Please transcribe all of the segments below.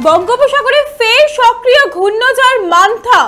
বঙ্গোপসাগরে ফের সক্রিয় ঘূর্ণিঝড় মান্থা।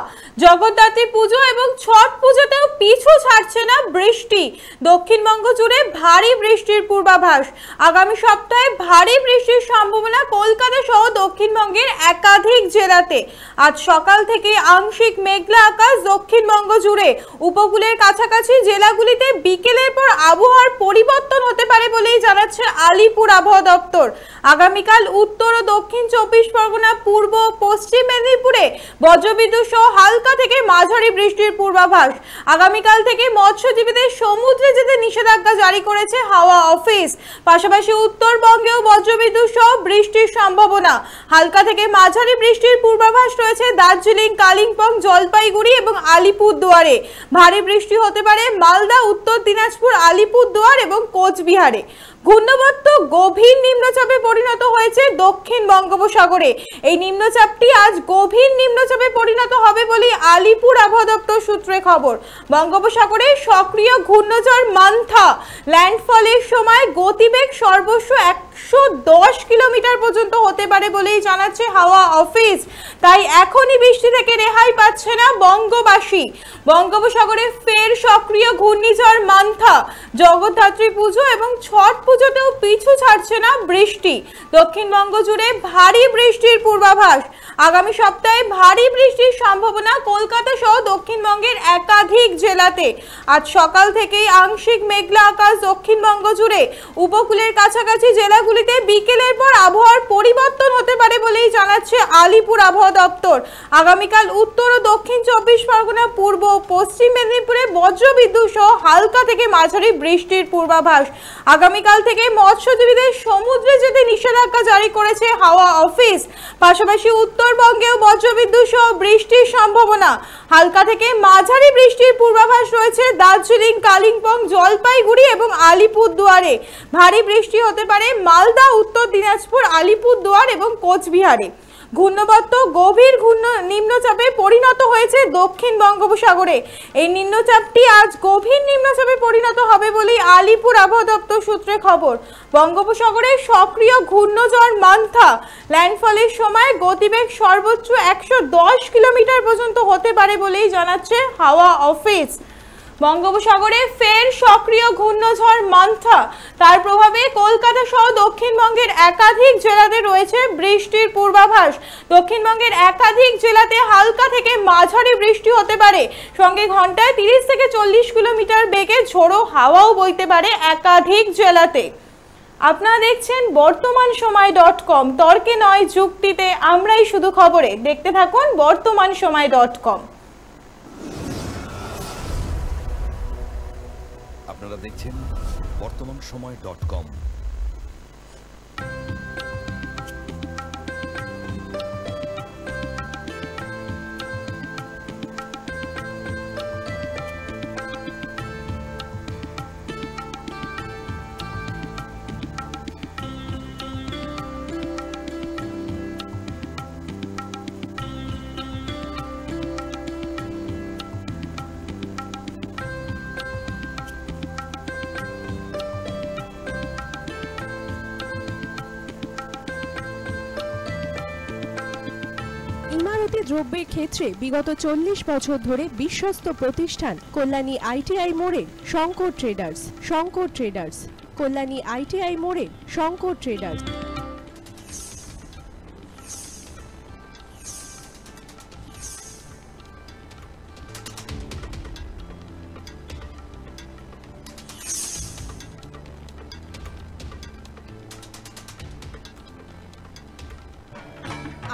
জগদ্ধাত্রী পুজো এবং ছট পুজোতেও পিছু ছাড়ছে না বৃষ্টি। দক্ষিণবঙ্গ জুড়ে ভারী বৃষ্টির পূর্বাভাস। আগামী সপ্তাহে ভারী বৃষ্টির সম্ভাবনা কলকাতা সহ দক্ষিণবঙ্গের একাধিক জেলাতে। আজ সকাল থেকে আংশিক মেঘলা আকাশ দক্ষিণবঙ্গ জুড়ে। উপকূলের কাছাকাছি জেলাগুলিতে বিকেলের পর আবহাওয়ার পরিবর্তন হতে পারে বলেই জানাচ্ছে আলিপুর আবহাওয়া দপ্তর। আগামীকাল উত্তর ও দক্ষিণ 24 পরগনা, পূর্ব পশ্চিম মেদিনীপুরে বজ্রবিদ্যুৎ সহ হালকা থেকে মাঝারি বৃষ্টির পূর্বাভাস। আগামীকাল থেকে মৎস্যজীবীদের সমুদ্রে যেতে নিষেধাজ্ঞা জারি করেছে হাওয়া অফিস। পাশাপাশি উত্তরবঙ্গেও বজ্রবিদ্যুৎ সহ বৃষ্টির সম্ভাবনা। হালকা থেকে মাঝারি বৃষ্টির পূর্বাভাস রয়েছে দার্জিলিং, কালিম্পং, জলপাইগুড়ি এবং আলিপুরদুয়ারে। ভারী বৃষ্টি হতে পারে মালদা, উত্তর দিনাজপুর, আলিপুরদুয়ার এবং কোচবিহারে। ঘূর্ণিবর্ত গভীর নিম্নচাপে পরিণত হয়েছে দক্ষিণ বঙ্গোপসাগরে। এই নিম্নচাপটি আজ গভীর নিম্নচাপে পরিণত হবে বলে আলিপুর আবহাওয়া দপ্তর সূত্রে খবর। বঙ্গোপসাগরে সক্রিয় ঘূর্ণিঝড় মান্থা ল্যান্ডফলের সময় গতিবেগ সর্বোচ্চ 110 কিলোমিটার পর্যন্ত হতে পারে বলেই জানাচ্ছে হাওয়া অফিস। তাই এখনই বৃষ্টি থেকে রেহাই পাচ্ছে না বঙ্গবাসী। বঙ্গোপসাগরে ফের সক্রিয় ঘূর্ণিঝড় মান্থা। জগদ্ধাত্রী পুজো এবং ছট পুজোতেও পিছু ছাড়ছে না বৃষ্টি। দক্ষিণবঙ্গ জুড়ে ভারী বৃষ্টির পূর্বাভাস। আগামী সপ্তাহে ভারী বৃষ্টির সম্ভাবনা কলকাতা সহ দক্ষিণবঙ্গের একাধিক জেলাতে। আজ সকাল থেকেই আংশিক মেঘলা আকাশ দক্ষিণবঙ্গ জুড়ে। উপকূলের কাছাকাছি জেলাগুলিতে বিকেলের পর আবহাওয়ার পরিবর্তন হতে পারে বলেই জানাচ্ছে আলিপুর আবহাওয়া দপ্তর। আগামীকাল উত্তর ও দক্ষিণ 24 পরগনা, পূর্ব ও পশ্চিম মেদিনীপুরে বজ্রবিদ্যুৎ সহ হালকা থেকে মাঝারি বৃষ্টির পূর্বাভাস। আগামীকাল থেকে মৎস্যজীবীদের সমুদ্রে যেতে নিষেধাজ্ঞা জারি করেছে হাওয়া অফিস। পাশাপাশি উত্তরবঙ্গেও বজ্রবিদ্যুৎ সহ বৃষ্টির সম্ভাবনা। হালকা থেকে মাঝারি বৃষ্টির পূর্বাভাস রয়েছে দার্জিলিং, কালিম্পং, জলপাইগুড়ি এবং আলিপুরদুয়ারে। ভারী বৃষ্টি হতে পারে মালদা, উত্তর দিনাজপুর, আলিপুরদুয়ার এবং কোচবিহারে। ঘূর্ণিবর্ত গভীর নিম্নচাপে পরিণত হয়েছে দক্ষিণ বঙ্গোপসাগরে। এই নিম্নচাপটি আজ গভীর নিম্নচাপে পরিণত হবে বলেই আলিপুর আবহাওয়া দপ্তর সূত্রে খবর। বঙ্গোপসাগরে সক্রিয় ঘূর্ণিঝড় মান্থা ল্যান্ডফলের সময় গতিবেগ সর্বোচ্চ 110 কিলোমিটার পর্যন্ত হতে পারে বলেই জানাচ্ছে হাওয়া অফিস। বঙ্গোপসাগরে ফের সক্রিয় ঘূর্ণিঝড় মান্থা। তার প্রভাবে কলকাতা সহ দক্ষিণবঙ্গের একাধিক জেলাতে রয়েছে বৃষ্টির পূর্বাভাস। দক্ষিণবঙ্গের একাধিক জেলাতে হালকা থেকে মাঝারি বৃষ্টি হতে পারে। সঙ্গে ঘন্টায় 30 থেকে 40 কিলোমিটার বেগে ঝোড়ো হাওয়াও বইতে পারে একাধিক জেলাতে। আপনারা দেখছেন বর্তমান সময় .com। তর্কে নয়, যুক্তিতে আমরাই শুধু খবরে। দেখতে থাকুন বর্তমান সময় .com। আপনারা দেখছেন বর্তমান সময় .com। ইমারতি দ্রব্যের ক্ষেত্রে বিগত 40 বছর ধরে বিশ্বস্ত প্রতিষ্ঠান কল্যাণী ITI মোড়ে Shankar traders. Shankar traders, Kalyani ITI মোড়ে শঙ্কর ট্রেডার্স।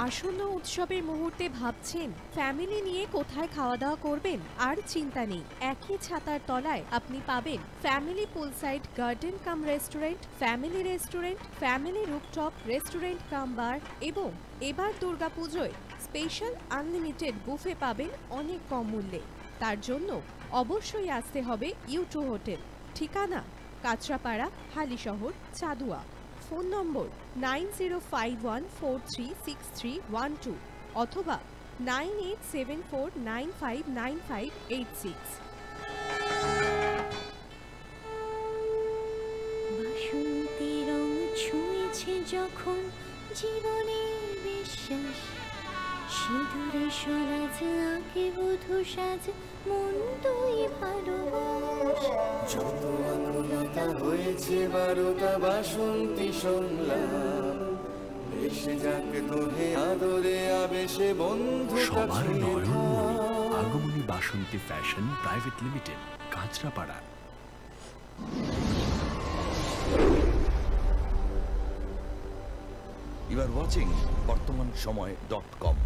আসন্ন উৎসবের মুহূর্তে ভাবছেন ফ্যামিলি নিয়ে কোথায় খাওয়া দাওয়া করবেন? আর চিন্তা নেই, একই ছাতার তলায় আপনি পাবেন family poolside garden cum restaurant, family restaurant, family rooftop restaurant cum bar এবং এবার দুর্গাপুজোয় স্পেশাল আনলিমিটেড বুফে পাবেন অনেক কম মূল্যে। তার জন্য অবশ্যই আসতে হবে U2 হোটেল। ঠিকানা কাঁচরাপাড়া, হালিশহর, চাদুয়া। ফোন নম্বর 9051436312 অথবা 9874959586। বাসন্তী রং ছুঁয়েছে যখন জীবনের বিশ্বাস সিঁদুরে সরাজ আঁকে বধূ সাজ মন তুই ভালোবাস। যত আকুলতা হয়েছে বারোটা বাসন্তী সংলাপ এসে যাক তোহে আদরে আবেশে বন্ধু সবার নয়নমণি Agomoni Basanti fashion private limited, Kanchrapara. You are watching BortomanSomoy.com.